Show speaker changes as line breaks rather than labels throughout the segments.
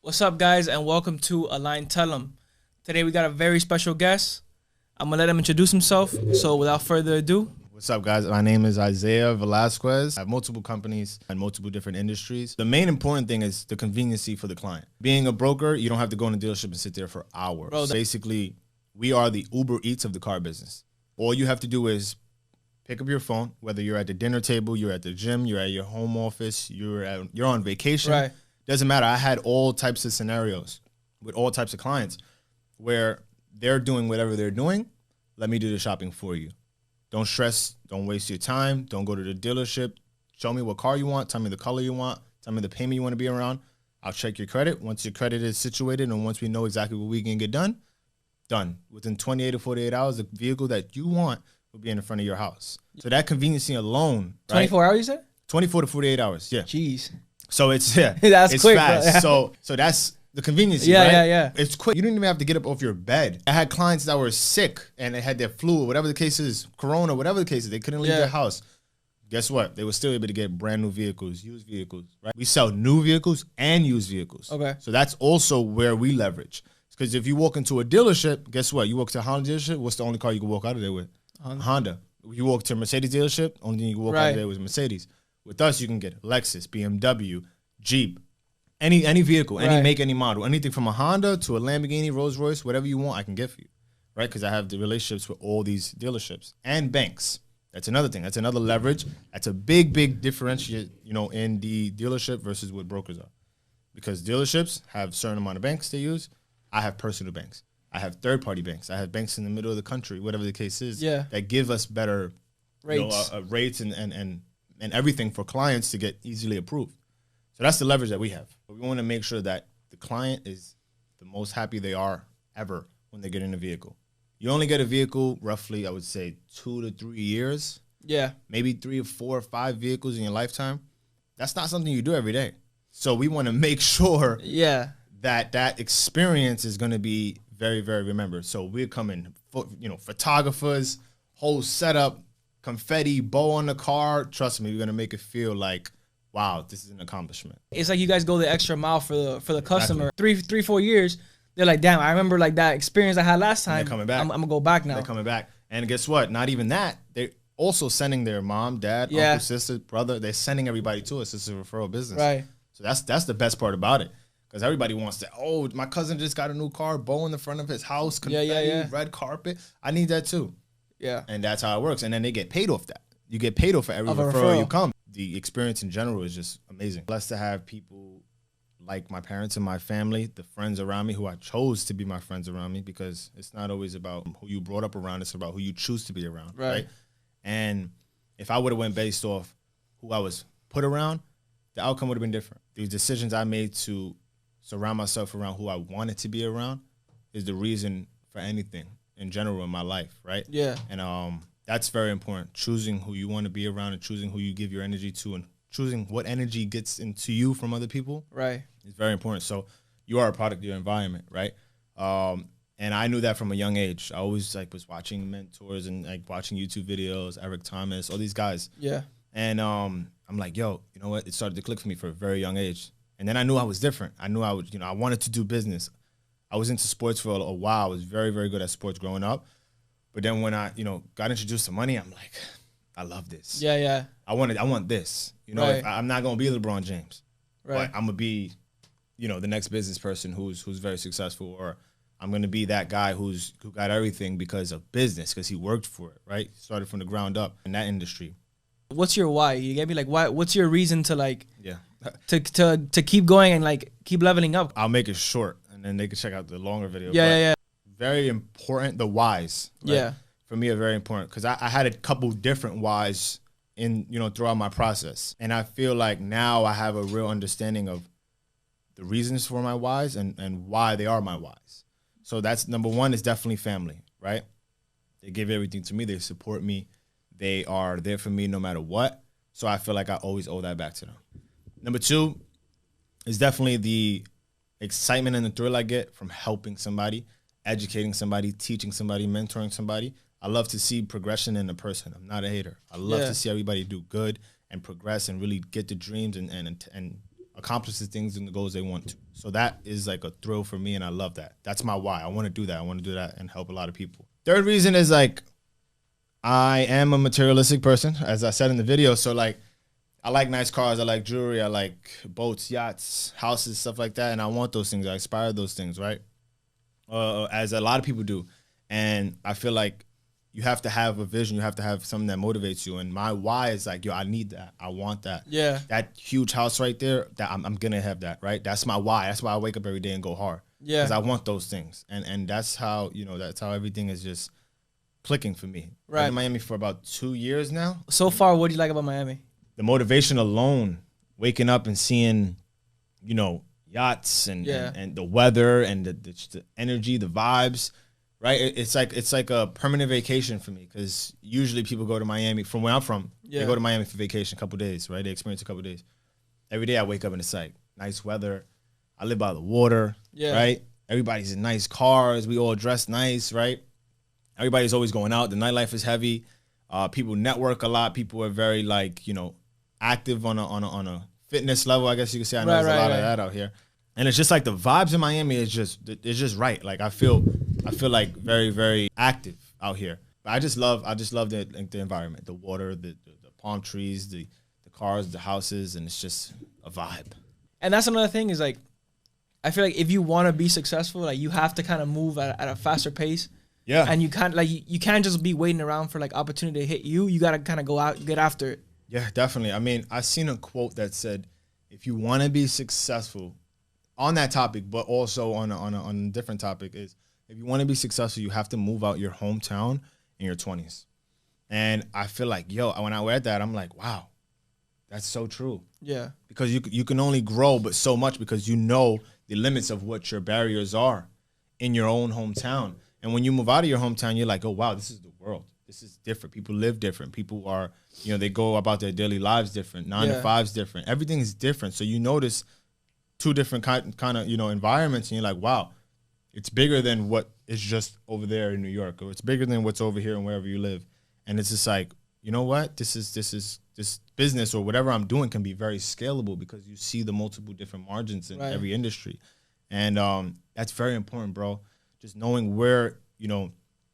What's up, guys, and welcome to Alain Tell 'em. Today we got a very special guest. I'm gonna let him introduce himself. So without further ado,
what's up, guys? My name is Isaiah Velasquez. I have multiple companies and multiple different industries. The main important thing is the conveniency for the client. Being a broker, you don't have to go in a dealership and sit there for hours. Basically, we are the Uber Eats of the car business. All you have to do is pick up your phone, whether you're at the dinner table, you're at the gym, you're at your home office, you're on vacation.
Right.
Doesn't matter. I had all types of scenarios with all types of clients where they're doing whatever they're doing. Let me do the shopping for you. Don't stress. Don't waste your time. Don't go to the dealership. Show me what car you want. Tell me the color you want. Tell me the payment you want to be around. I'll check your credit. Once your credit is situated and once we know exactly what we can get done. Within 28 to 48 hours, the vehicle that you want will be in the front of your house. So that conveniency alone.
24 hours, you said?
24 to 48 hours, yeah.
Jeez.
So it's
That's
it's
quick,
fast.
bro.
So that's the convenience.
Yeah,
right?
yeah.
It's quick. You didn't even have to get up off your bed. I had clients that were sick and they had their flu or whatever the case is, corona, whatever the case is. They couldn't leave their house. Guess what? They were still able to get brand new vehicles, used vehicles, right? We sell new vehicles and used vehicles.
Okay.
So that's also where we leverage. Because if you walk into a dealership, guess what? You walk to a Honda dealership, what's the only car you can walk out of there with? Honda. You walk to a Mercedes dealership, only thing you can walk out of there with Mercedes. With us, you can get Lexus, BMW, Jeep, any vehicle, any make, any model, anything from a Honda to a Lamborghini, Rolls Royce, whatever you want, I can get for you, right? Because I have the relationships with all these dealerships and banks. That's another thing. That's another leverage. That's a big differentiate, in the dealership versus what brokers are. Because dealerships have a certain amount of banks they use. I have personal banks. I have third-party banks. I have banks in the middle of the country, whatever the case is, that give us better rates, rates and everything for clients to get easily approved. So that's the leverage that we have. But we want to make sure that the client is the most happy they are ever when they get in a vehicle. You only get a vehicle roughly, I would say, 2 to 3 years.
Yeah. Maybe
3 or 4 or 5 vehicles in your lifetime. That's not something you do every day. So we want to make sure that experience is going to be very, very remembered. So we're coming, photographers, whole setup, confetti, bow on the car. Trust me, we're going to make it feel like, wow, this is an accomplishment.
It's like you guys go the extra mile for the customer. Exactly. 4 years, they're like, damn, I remember like that experience I had last time.
And they're coming back.
I'm going to go back now.
They're coming back. And guess what? Not even that. They're also sending their mom, dad, uncle, sister, brother. They're sending everybody to us. It's a referral business.
Right.
So that's the best part about it. Because everybody wants to, oh, my cousin just got a new car, bow in the front of his house, confetti, red carpet. I need that too.
Yeah.
And that's how it works. And then they get paid off that. You get paid off for every referral you come. The experience in general is just amazing. Blessed to have people like my parents and my family, the friends around me who I chose to be my friends around me, because it's not always about who you brought up around. It's about who you choose to be around, right? And if I would have went based off who I was put around, the outcome would have been different. These decisions I made to surround myself around who I wanted to be around is the reason for anything in general in my life, right?
Yeah.
And that's very important. Choosing who you want to be around and choosing who you give your energy to and choosing what energy gets into you from other people.
Right.
Is very important. So you are a product of your environment, right? And I knew that from a young age. I always was watching mentors and watching YouTube videos, Eric Thomas, all these guys.
Yeah.
And I'm like, yo, you know what? It started to click for me for a very young age. And then I knew I was different. I knew I would, I wanted to do business. I was into sports for a while. I was very, very good at sports growing up. But then when I, got introduced to money, I'm like, I love this.
Yeah, yeah.
I want this. I'm not gonna be LeBron James. Right. But I'm gonna be, the next business person who's very successful, or I'm gonna be that guy who got everything because of business, because he worked for it, right? Started from the ground up in that industry.
What's your why? You get me? Like, why? What's your reason to to keep going and keep leveling up?
I'll make it short, and then they can check out the longer video.
Yeah.
Very important, the whys. Right? Yeah. For me are very important, because I had a couple different whys in, throughout my process. And I feel like now I have a real understanding of the reasons for my whys and why they are my whys. So that's number one, is definitely family, right? They give everything to me. They support me. They are there for me no matter what. So I feel like I always owe that back to them. Number two is definitely the excitement and the thrill I get from helping somebody, educating somebody, teaching somebody, mentoring somebody. I love to see progression in a person. I'm not a hater. I love to see everybody do good and progress and really get the dreams and accomplish the things and the goals they want to. So that is like a thrill for me, and I love that. That's my why. I want to do that. I want to do that and help a lot of people. Third reason is like I am a materialistic person, as I said in the video. So like I like nice cars, I like jewelry, I like boats, yachts, houses, stuff like that, and I want those things. I aspire to those things, right? As a lot of people do. And I feel like you have to have a vision. You have to have something that motivates you. And my why is like, yo, I need that. I want that.
Yeah.
That huge house right there, that I'm going to have that, right? That's my why. That's why I wake up every day and go hard. Yeah. Because I want those things. And that's how, you know, that's how everything is just clicking for me. Right. I've been in Miami for about 2 years now.
So far, what do you like about Miami?
The motivation alone, waking up and seeing, you know, yachts and the weather and the energy, the vibes. Right, it's like a permanent vacation for me, because usually people go to Miami from where I'm from. Yeah. They go to Miami for vacation, a couple days, right? They experience a couple days. Every day I wake up and it's like nice weather. I live by the water, right? Everybody's in nice cars. We all dress nice, right? Everybody's always going out. The nightlife is heavy. People network a lot. People are very like, you know, active on a fitness level, I guess you could say. I know there's a lot of that out here. And it's just like the vibes in Miami is just right. Like I feel like very, very active out here. But I just love the environment, the water, the palm trees, the cars, the houses, and it's just a vibe.
And that's another thing is like, I feel like if you want to be successful, like you have to kind of move at a faster pace. Yeah. And you can't you can't just be waiting around for like opportunity to hit you. You got to kind of go out and get after it.
Yeah, definitely. I mean, I seen a quote that said, if you want to be successful on that topic, but also on a different topic, is if you want to be successful, you have to move out your hometown in your 20s. And I feel like, yo, when I read that, I'm like, wow, that's so true. Yeah. Because you can only grow but so much, because you know the limits of what your barriers are in your own hometown. And when you move out of your hometown, you're like, oh, wow, this is the world. This is different. People live different. People are, you know, they go about their daily lives different. 9 to 5's different. Everything is different. So you notice two different kind of, you know, environments, and you're like, wow, it's bigger than what is just over there in New York, or it's bigger than what's over here and wherever you live. And it's just like, you know what? This business or whatever I'm doing can be very scalable, because you see the multiple different margins in every industry. And that's very important, bro. Just knowing where, you know,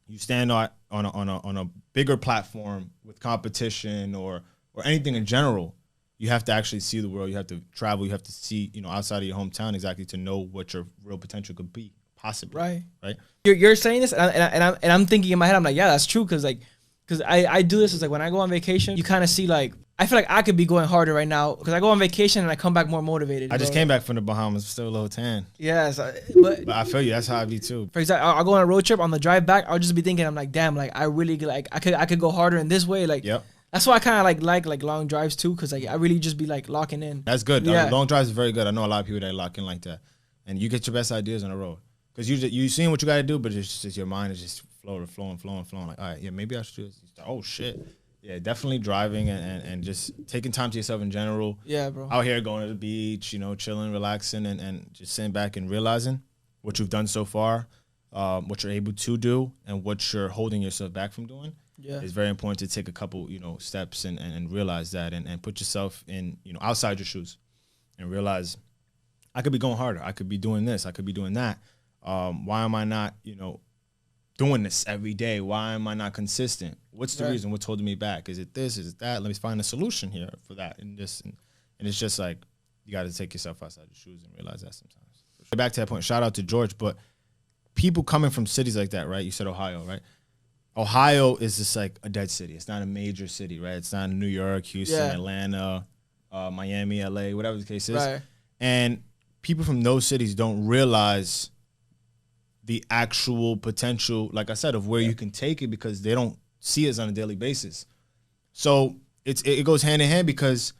you stand on a bigger platform with competition or anything in general. You have to actually see the world. You have to travel. You have to see, you know, outside of your hometown exactly to know what your real potential could be, possibly. Right.
You're saying this, and I'm thinking in my head, I'm like, yeah, that's true, because I do this. It's like when I go on vacation, you kind of see like, I feel like I could be going harder right now, because I go on vacation and I come back more motivated.
I just came back from the Bahamas, still a little tan.
Yes,
but I feel you. That's how I be too.
For example, I'll go on a road trip. On the drive back, I'll just be thinking, I'm like, damn, like I really like I could go harder in this way, like. Yep. That's why I kind of like long drives too, because like I really just be like locking in.
That's good. Yeah. Long drives is very good. I know a lot of people that lock in like that, and you get your best ideas on the road, because you seeing what you got to do, but it's just your mind is just flowing. Like, all right, yeah, maybe I should do this. Oh shit, yeah, definitely driving and just taking time to yourself in general.
Yeah, bro.
Out here going to the beach, you know, chilling, relaxing, and just sitting back and realizing what you've done so far, what you're able to do, and what you're holding yourself back from doing. Yeah. It's very important to take a couple, you know, steps and realize that and put yourself in, you know, outside your shoes, and realize I could be going harder. I could be doing this. I could be doing that. Why am I not, you know, doing this every day? Why am I not consistent? What's the reason? What's holding me back? Is it this? Is it that? Let me find a solution here for that and this. And it's just like, you got to take yourself outside your shoes and realize that sometimes. Back to that point, shout out to George, but people coming from cities like that, right? You said Ohio, right? Ohio is just like a dead city. It's not a major city, right? It's not New York, Houston, Atlanta, Miami, LA, whatever the case is. Right. And people from those cities don't realize the actual potential, like I said, of where you can take it, because they don't see it on a daily basis. So it goes hand in hand, because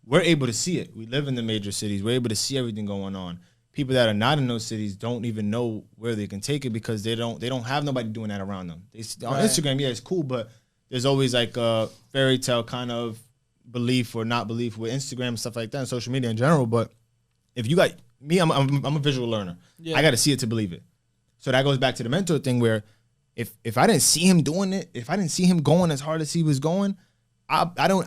we're able to see it. We live in the major cities. We're able to see everything going on. People that are not in those cities don't even know where they can take it, because they don't have nobody doing that around them. On Instagram, yeah, it's cool, but there's always like a fairy tale kind of belief or not belief with Instagram and stuff like that, and social media in general. But if you got me, I'm a visual learner. Yeah. I got to see it to believe it. So that goes back to the mentor thing, where if I didn't see him doing it, if I didn't see him going as hard as he was going, I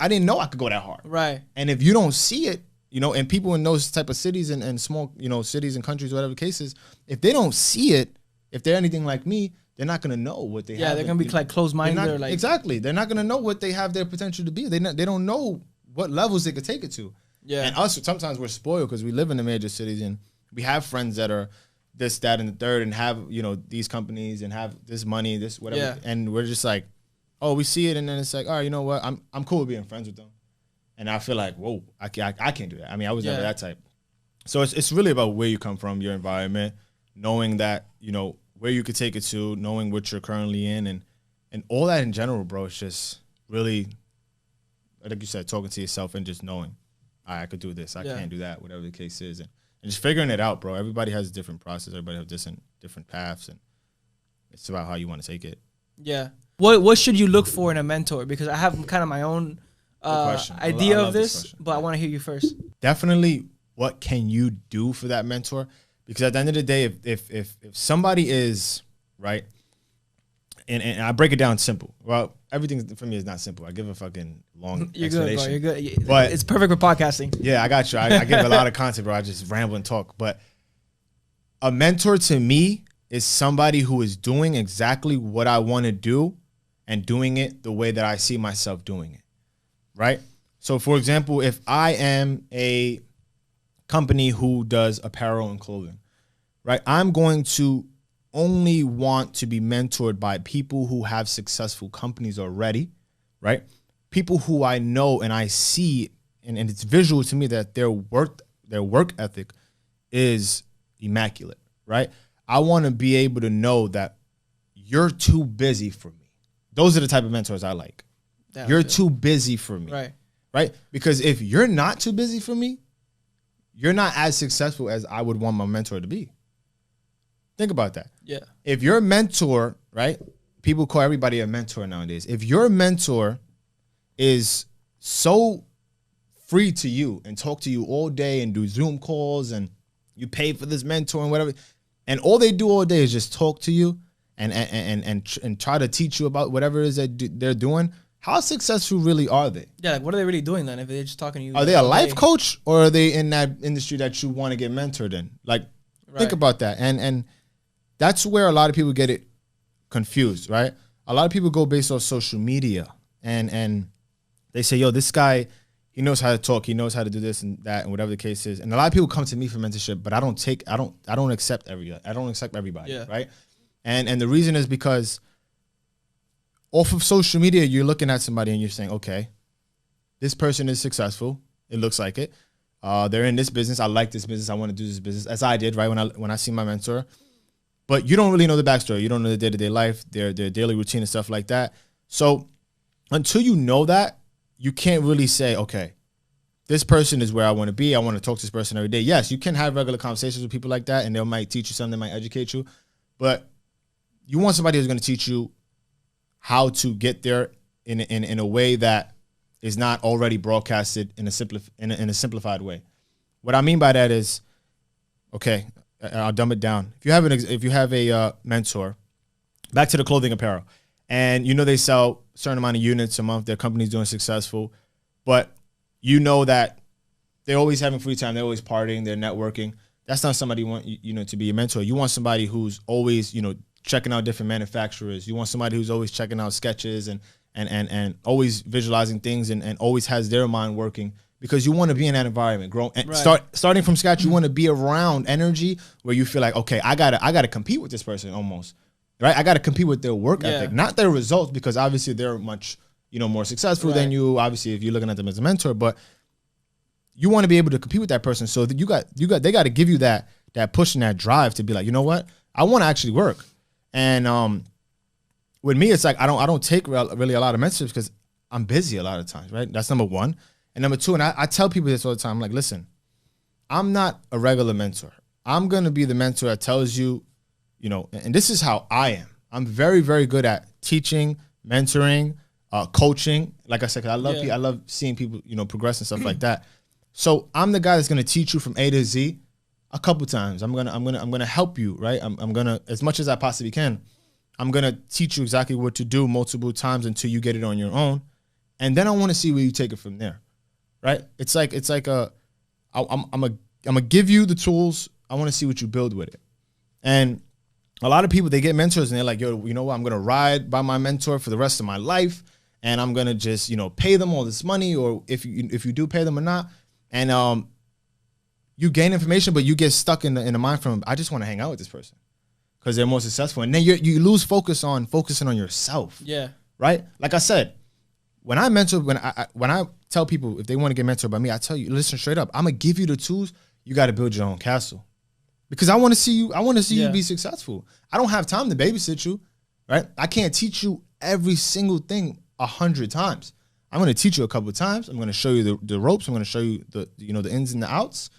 didn't know I could go that hard. Right. And if you don't see it, you know, and people in those type of cities and small, you know, cities and countries, whatever the case is, if they don't see it, if they're anything like me, they're not gonna know what they have.
Yeah, they're gonna be like closed-minded or like
exactly. They're not gonna know what they have their potential to be. They don't know what levels they could take it to. Yeah. And us, sometimes we're spoiled because we live in the major cities and we have friends that are this, that, and the third, and have, you know, these companies and have this money, this whatever, and we're just like, oh, we see it, and then it's like, all right, you know what, I'm cool with being friends with them, and I feel like, whoa, I can't do that. I mean, I was never that type. So it's really about where you come from, your environment, knowing that, you know, where you could take it to, knowing what you're currently in, and all that in general, bro. It's just really, like you said, talking to yourself and just knowing, I could do this, I can't do that, whatever the case is, and just figuring it out, bro. Everybody has a different process. Everybody has different paths, and it's about how you want to take it.
Yeah. What should you look for in a mentor? Because I have kind of my own idea of this, but I want to hear you first.
Definitely, what can you do for that mentor? Because at the end of the day, if somebody is right, and I break it down simple. Well, everything for me is not simple. I give a fucking long explanation.
You're good, bro. You're good. But it's perfect for podcasting.
Yeah, I got you. I give a lot of content, bro. I just ramble and talk. But a mentor to me is somebody who is doing exactly what I want to do and doing it the way that I see myself doing it, right? So, for example, if I am a company who does apparel and clothing, right, I'm going to only want to be mentored by people who have successful companies already, right? People who I know and I see, and it's visual to me that their work ethic is immaculate, right? I want to be able to know that you're too busy for me. Those are the type of mentors I like. You're too busy for me, right? Because if you're not too busy for me, you're not as successful as I would want my mentor to be. Think about that.
Yeah.
If your mentor, right? People call everybody a mentor nowadays. If your mentor is so free to you and talk to you all day and do Zoom calls and you pay for this mentor and whatever, and all they do all day is just talk to you and try to teach you about whatever it is that they're doing, how successful really are they?
Yeah, like what are they really doing then if they're just talking to you?
Are they a life coach, or are they in that industry that you want to get mentored in? Like, think about that. And that's where a lot of people get it confused, right? A lot of people go based off social media and they say, yo, this guy, he knows how to talk, he knows how to do this and that and whatever the case is. And a lot of people come to me for mentorship, but I don't accept everybody, right? And the reason is because off of social media, you're looking at somebody and you're saying, okay, this person is successful. It looks like it. They're in this business. I like this business. I want to do this business, as I did, right, when I see my mentor. But you don't really know the backstory. You don't know the day-to-day life, their daily routine and stuff like that. So until you know that, you can't really say, okay, this person is where I want to be. I want to talk to this person every day. Yes, you can have regular conversations with people like that, and they might teach you something, they might educate you. But you want somebody who's going to teach you how to get there in a way that is not already broadcasted in a simplified way. What I mean by that is, okay, I'll dumb it down. If you have a mentor, back to the clothing apparel, and you know they sell a certain amount of units a month, their company's doing successful, but you know that they're always having free time, they're always partying, they're networking. That's not somebody you want to be a mentor. You want somebody who's always checking out different manufacturers. You want somebody who's always checking out sketches and always visualizing things and always has their mind working, because you want to be in that environment, grow and starting from scratch. You want to be around energy where you feel like, okay, I gotta compete with this person almost, right? I gotta compete with their work ethic, not their results, because obviously they're much more successful than you. Obviously, if you're looking at them as a mentor, but you want to be able to compete with that person. So that they got to give you that push and that drive to be like, you know what, I want to actually work. And with me, it's like I don't take really a lot of mentorships because I'm busy a lot of times, right? That's number one. And number two, and I tell people this all the time, I'm like, listen, I'm not a regular mentor. I'm going to be the mentor that tells you, and this is how I am. I'm very, very good at teaching, mentoring, coaching. Like I said, 'cause I love seeing people, progress and stuff like that. So I'm the guy that's going to teach you from A to Z a couple times. I'm gonna help you, right? I'm gonna, as much as I possibly can, I'm gonna teach you exactly what to do multiple times until you get it on your own, and then I want to see where you take it from there, right? It's like I'm gonna give you the tools. I want to see what you build with it. And a lot of people, they get mentors and they're like, yo, you know what? I'm gonna ride by my mentor for the rest of my life, and I'm gonna just, you know, pay them all this money, or if you do pay them or not, and you gain information, but you get stuck in the mind from, I just want to hang out with this person because they're more successful, and then you lose focusing on yourself.
Yeah.
Right. Like I said, when I mentor, when I tell people if they want to get mentored by me, I tell you, listen straight up. I'm gonna give you the tools. You got to build your own castle, because I want to see you. I want to see you be successful. I don't have time to babysit you, right? I can't teach you every single thing 100 times. I'm gonna teach you a couple of times. I'm gonna show you the ropes. I'm gonna show you the ins and the outs.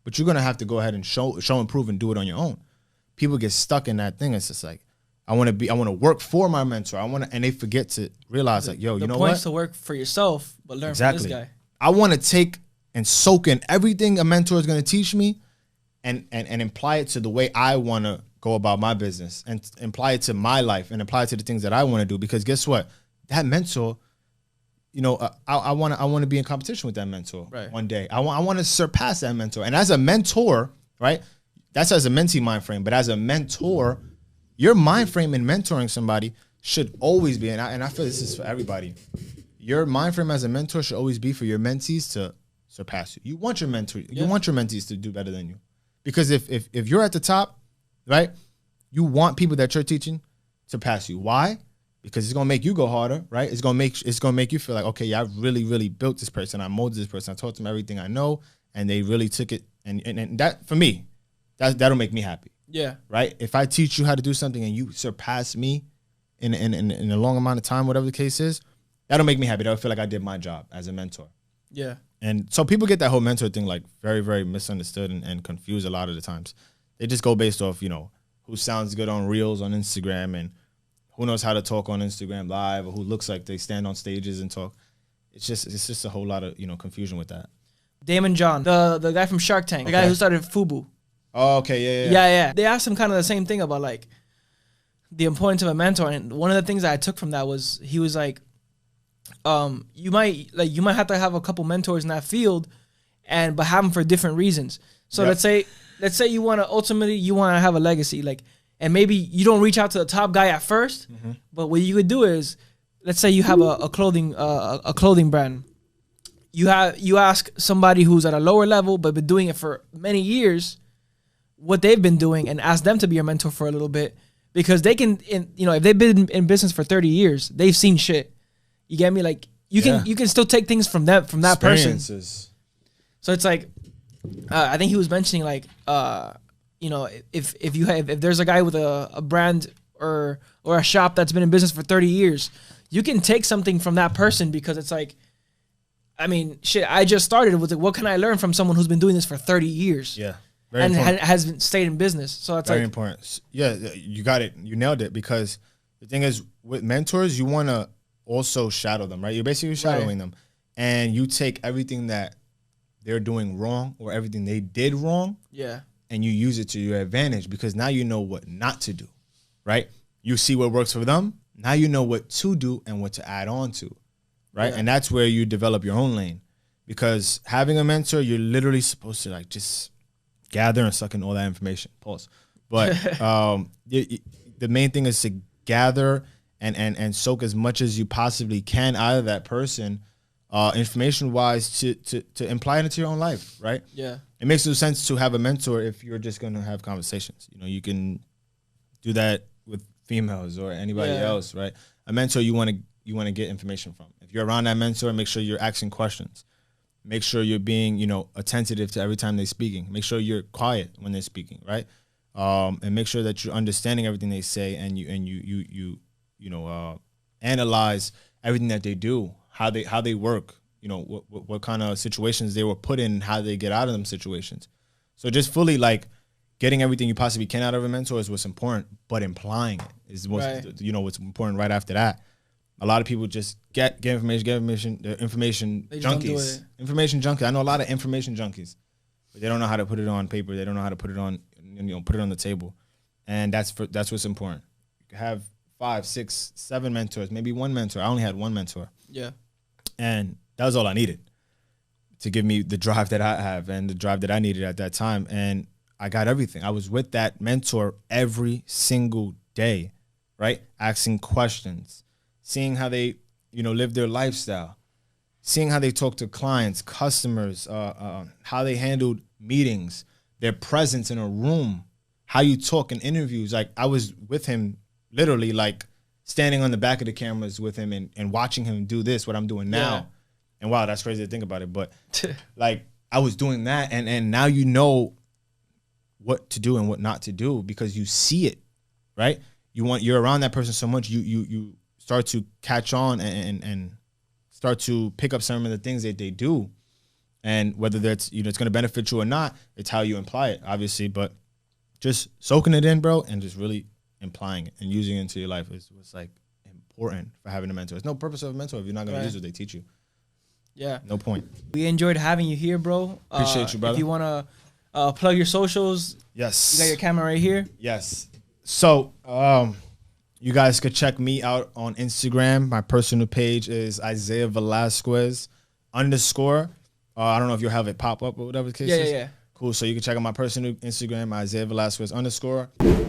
But you're gonna have to go ahead and show and prove and do it on your own. People get stuck in that thing. It's just like, I want to work for my mentor. And they forget to realize, like, yo, you know what? The
point is to work for yourself, but learn from this guy.
I want to take and soak in everything a mentor is going to teach me, and apply it to the way I want to go about my business, and apply it to my life, and apply it to the things that I want to do. Because guess what? That mentor, you know, I want to be in competition with that mentor one day. I want to surpass that mentor. And as a mentor, right? That's as a mentee mind frame. But as a mentor, your mind frame in mentoring somebody should always be, and I feel this is for everybody. Your mind frame as a mentor should always be for your mentees to surpass you. You want your you want your mentees to do better than you, because if you're at the top, right, you want people that you're teaching to pass you. Why? Because it's gonna make you go harder, right? It's gonna make you feel like, okay, yeah, I've really built this person. I molded this person. I taught them everything I know, and they really took it. And that, for me, that'll make me happy.
Yeah.
Right. If I teach you how to do something and you surpass me in a long amount of time, whatever the case is, that'll make me happy. That'll feel like I did my job as a mentor.
Yeah.
And so people get that whole mentor thing like very, very misunderstood and confused a lot of the times. They just go based off, you know, who sounds good on Reels on Instagram, and who knows how to talk on Instagram Live, or who looks like they stand on stages and talk. It's just a whole lot of, you know, confusion with that.
Damon John, the guy from Shark Tank, the guy who started Fubu.
Oh, okay,
yeah. They asked him kind of the same thing about like the importance of a mentor, and one of the things that I took from that was, he was like, you might have to have a couple mentors in that field, but have them for different reasons. So let's say you want to have a legacy, like, and maybe you don't reach out to the top guy at first, but what you could do is, let's say you have a clothing brand. You ask somebody who's at a lower level but been doing it for many years what they've been doing, and ask them to be your mentor for a little bit, because they can, if they've been in business for 30 years, they've seen shit. You get me? Like, you can still take things from that person. So it's like, I think he was mentioning like, if there's a guy with a brand or a shop that's been in business for 30 years, you can take something from that person, because it's like, I mean, shit, I just started with it. What can I learn from someone who's been doing this for 30 years?
Yeah.
And has stayed in business. So it's
very important. Yeah, you got it. You nailed it. Because the thing is, with mentors, you want to also shadow them, right? You're basically shadowing them. And you take everything that they're doing wrong, or everything they did wrong, and you use it to your advantage, because now you know what not to do, right? You see what works for them. Now you know what to do and what to add on to, right? Yeah. And that's where you develop your own lane. Because having a mentor, you're literally supposed to like just gather and suck in all that information. Pause. But the main thing is to gather and soak as much as you possibly can out of that person, information-wise, to imply it into your own life, right?
Yeah.
It makes no sense to have a mentor if you're just going to have conversations. You know, you can do that with females or anybody else, right? A mentor you want to get information from. If you're around that mentor, make sure you're asking questions. Make sure you're being, attentive to every time they're speaking. Make sure you're quiet when they're speaking, right? And make sure that you're understanding everything they say, and you analyze everything that they do, how they work, what kind of situations they were put in, how they get out of them situations. So just fully like getting everything you possibly can out of a mentor is what's important, but implying it is what's important right after that. A lot of people just get information. They're information junkies. Information junkies. I know a lot of information junkies, but they don't know how to put it on paper. They don't know how to put it on, put it on the table, and that's what's important. You can have 5, 6, 7 mentors, maybe one mentor. I only had one mentor.
Yeah,
and that was all I needed to give me the drive that I have and the drive that I needed at that time. And I got everything. I was with that mentor every single day, right? Asking questions, seeing how they, live their lifestyle, seeing how they talk to clients, customers, how they handled meetings, their presence in a room, how you talk in interviews. Like, I was with him literally, like, standing on the back of the cameras with him and watching him do this, what I'm doing now. Yeah. And wow, that's crazy to think about it. But like, I was doing that, and now you know what to do and what not to do because you see it, right? You're around that person so much, you start to catch on and start to pick up some of the things that they do. And whether that's, it's going to benefit you or not, it's how you imply it, obviously. But just soaking it in, bro, and just really implying it and using it into your life is what's like important for having a mentor. There's no purpose of a mentor if you're not going to use what they teach you. Yeah. No point.
We enjoyed having you here, bro.
Appreciate you, brother.
If you want to plug your socials.
Yes.
You got your camera right here.
Yes. So, you guys could check me out on Instagram. My personal page is Isaiah Velasquez _ I don't know if you'll have it pop up or whatever the case is.
Yeah.
Cool. So you can check out my personal Instagram, Isaiah Velasquez _